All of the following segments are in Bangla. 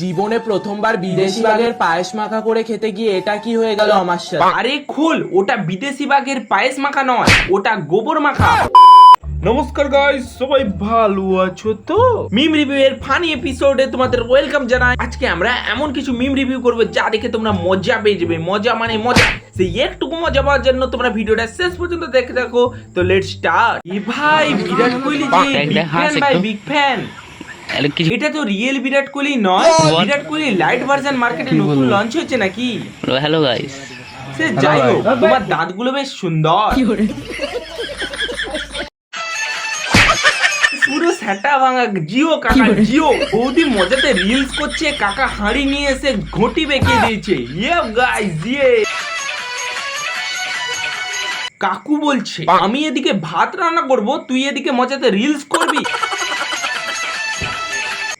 জীবনে প্রথমবার বিদেশি বাঘের পায়েস মাখা করে খেতে গিয়ে এটা কি হয়ে গেল আমার সাথে। আরে খোল, ওটা বিদেশি বাঘের পায়েস মাখা নয়, ওটা গোবর মাখা। নমস্কার গাইস, সবাই ভালো আছো তো? মিম রিভিউ এর ফানি এপিসোডে তোমাদের ওয়েলকাম জানাই। আজকে আমরা এমন কিছু মিম রিভিউ করব যা দেখে তোমরা মজা পেয়ে যাবে। মজা মানে মজা, সেই একটুকু মজা পাওয়ার জন্য তোমরা ভিডিওটা শেষ পর্যন্ত দেখে থাকো। তো লেটস স্টার্ট। এ ভাই, বিরাট কোহলি যে বিগ ফ্যান ভাই, বিগ ফ্যান। এটা তো রিয়েল বিরাট কোহলি নয়, বিরাট কোহলি লাইট ভার্সন মার্কেটে নতুন লঞ্চ হয়েছে নাকি? হ্যালো গাইস, সে যাই হোক, তোমার দাঁতগুলো বেশ সুন্দর। পুরো সেটা ভাঙা জিও কাকা, জিও বৌদি মজাতে রিলস করছে, কাকা হাঁড়ি নিয়ে এসে ঘটি বেঁকে দিয়েছে। ইয়ে গাইস, ইয়ে কাকু বলছে আমি এদিকে ভাত রান্না করব, তুই এদিকে মজাতে রিলস করবি।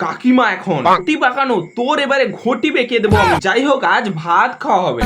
কাকিমা এখন ঘটি পাকানো, তোর এবারে ঘটি বেঁকে দেবো আমি। যাই হোক, আজ ভাত খাওয়া হবে।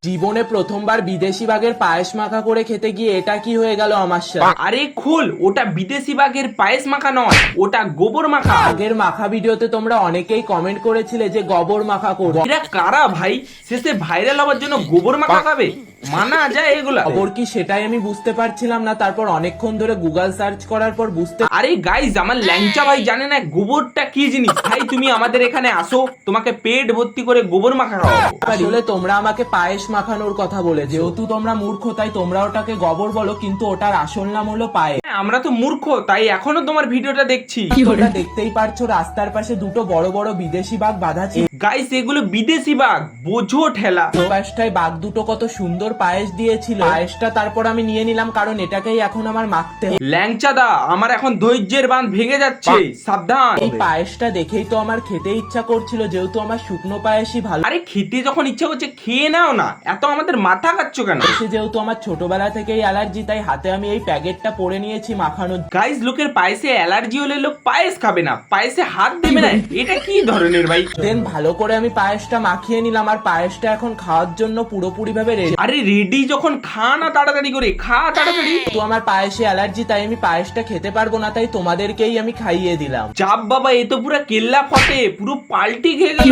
জীবনে প্রথমবার বিদেশি বাঘের পায়েস মাখা করে খেতে গিয়ে এটা কি হয়ে গেল আমার সাথে। আরে খোল, ওটা বিদেশি বাঘের পায়েস মাখা নয়, ওটা গোবর মাখা। আগের মাখা ভিডিওতে তোমরা অনেকেই কমেন্ট করেছিলে যে গোবর মাখা করো। এরা কারা ভাই, শেষে ভাইরাল হওয়ার জন্য গোবর মাখা খাবে? মানা যায় এগুলা? খবর কি সেটাই আমি বুঝতে পারছিলাম না, তারপর অনেকক্ষণ ধরে গুগল সার্চ করার পর বুঝতে। আরে গাইস, আমার ল্যাংচা ভাই জানে না গোবরটা কি জিনিস। ভাই তুমি আমাদের এখানে আসো, তোমাকে পেট ভর্তি করে গোবর মাখা খাওয়াবো। আসলে তোমরা আমাকে পায়েস মাখানোর কথা বলে, যেহেতু তোমরা মূর্খ তাই তোমরা ওটাকে গোবর বলো, কিন্তু ওটার আসল নাম হলো পায়েস। আমরা তো মূর্খ, তাই এখনো তোমার ভিডিওটা দেখছি। তোমরা দেখতেই পারছো রাস্তার পাশে দুটো বড় বড় বিদেশি বাঘ বাঁধা ছিল। গাইস এগুলো বিদেশি বাঘ, বোঝো ঠেলা। পায়েসটায় বাঘ দুটো কত সুন্দর পায়েস দিয়েছিল। পায়েসটা তারপর আমি নিয়ে নিলাম, কারণ এটাকেই এখন আমার মাখতে হবে। ল্যাংচাদা, আমার এখন ধৈর্যের বাঁধ ভেঙে যাচ্ছে, সাবধান। এই পায়েসটা দেখেই তো আমার খেতে ইচ্ছা করছিল, যেহেতু আমার শুকনো পায়েসই ভালো। আরে খেতে যখন ইচ্ছা করছে খেয়ে নাও না, এত আমাদের মাথা খাচ্ছ কেন? যেহেতু আমার ছোটবেলা থেকেই অ্যালার্জি, তাই হাতে আমি এই প্যাকেটটা পরে নিয়েছি মাখানোর। গাইস লোকের পায়েসে অ্যালার্জি হলে লোক পায়েস খাবে না, পায়েসে হাত দেবে না, এটা কি ধরনের ভাই? দেন ভালো করে আমি পায়েসটা মাখিয়ে নিলাম, আর পায়েসটা এখন খাওয়ার জন্য পুরোপুরি ভাবে রেডি। আরে রেডি যখন, খা না তাড়াতাড়ি করে, খা তাড়াতাড়ি। তো আমার পায়েসে অ্যালার্জি, তাই আমি পায়েসটা খেতে পারবো না, তাই তোমাদেরকেই আমি খাইয়ে দিলাম। চাপ বাবা, এ তো পুরো কেল্লা ফতে, পুরো পাল্টি খেয়ে গেল।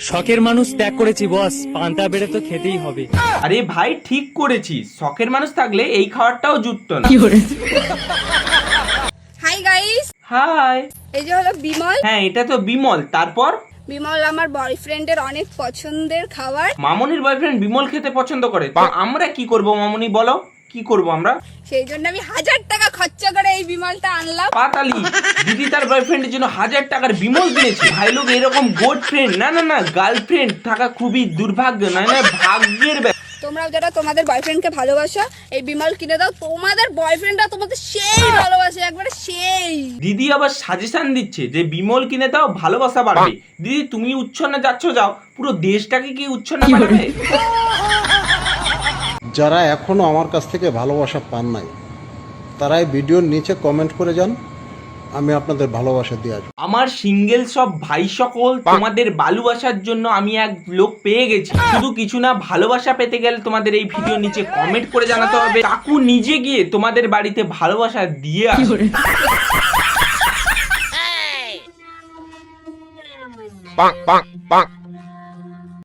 শখের মানুষ ত্যাগ করেছি বস, পান্তা বেড়ে তো খেতেই হবে। আরে ভাই ঠিক করেছিস, শখের মানুষ থাকলে এই খাবারটাও জুটতো না। Hi guys, hi. এই যে হলো বিমল। হ্যাঁ, এটা তো বিমল। তারপর বিমল আমার বয়ফ্রেন্ডের অনেক পছন্দের খাবার। মামনির বয়ফ্রেন্ড বিমল খেতে পছন্দ করে, তো আমরা কি করব মামনি বলো? কি করব আমরা? সেই জন্য আমি 1000 টাকা খরচা করে এই বিমলটা আনলাম। পাতালি দিদি তার বয়ফ্রেন্ডের জন্য 1000 টাকার বিমল কিনেছে। ভাই লোক এরকম গোড ফ্রেন্ড, না না না, গার্লফ্রেন্ড থাকা খুবই দুর্ভাগ্য, না না ভাগ্যের ব্যাপার। তোমরাও যারা তোমাদের বয়ফ্রেন্ডকে ভালোবাসো, এই বিমল কিনে দাও। তোমাদের বয়ফ্রেন্ডরা তোমাদের সেই ভালোবাসে, একবারে সেই। দিদি আবার সাজেশন দিচ্ছে যে বিমল কিনে দাও, ভালোবাসা বাড়বে। দিদি তুমি উচ্ছন্নে যাচ্ছ, যাও, পুরো দেশটাকে কি উচ্ছন্নে বানাবে? যারা এখনও আমার কাছ থেকে ভালোবাসা পান নাই, তারা এই ভিডিওর নিচে কমেন্ট করে যান, আমি আপনাদের ভালোবাসা দিয়ে আসবো। আমার সিঙ্গেল সব ভাই সকল, তোমাদের ভালোবাসার জন্য আমি এক লোক পেয়ে গেছি। শুধু কিছু না, ভালোবাসা পেতে গেলে তোমাদের এই ভিডিও নিচে কমেন্ট করে জানাতে হবে। কাকু নিজে গিয়ে তোমাদের বাড়িতে ভালোবাসা দিয়ে আসবে।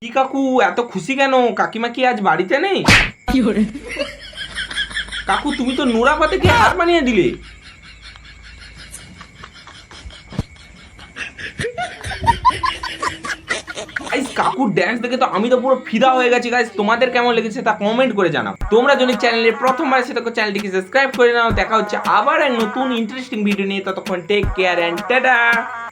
কি কাকু এত খুশি কেন? কাকিমা কি আজ বাড়িতে নেই? কাকু তুমি তো নোরা পাতেকে হার বানিয়ে দিলে। গাইস কাকুর ড্যান্স দেখে তো আমি তো পুরো ফিদা হয়ে গেছি। গাইস তোমাদের কেমন লেগেছে তা কমেন্ট করে জানাও। তোমরা যদি চ্যানেলে প্রথমবার এসে থাকো, চ্যানেলটিকে সাবস্ক্রাইব করে নাও। দেখা হচ্ছে আবার এক নতুন ইন্টারেস্টিং ভিডিও নিয়ে, ততক্ষণ টেক কেয়ার এন্ড টাটা।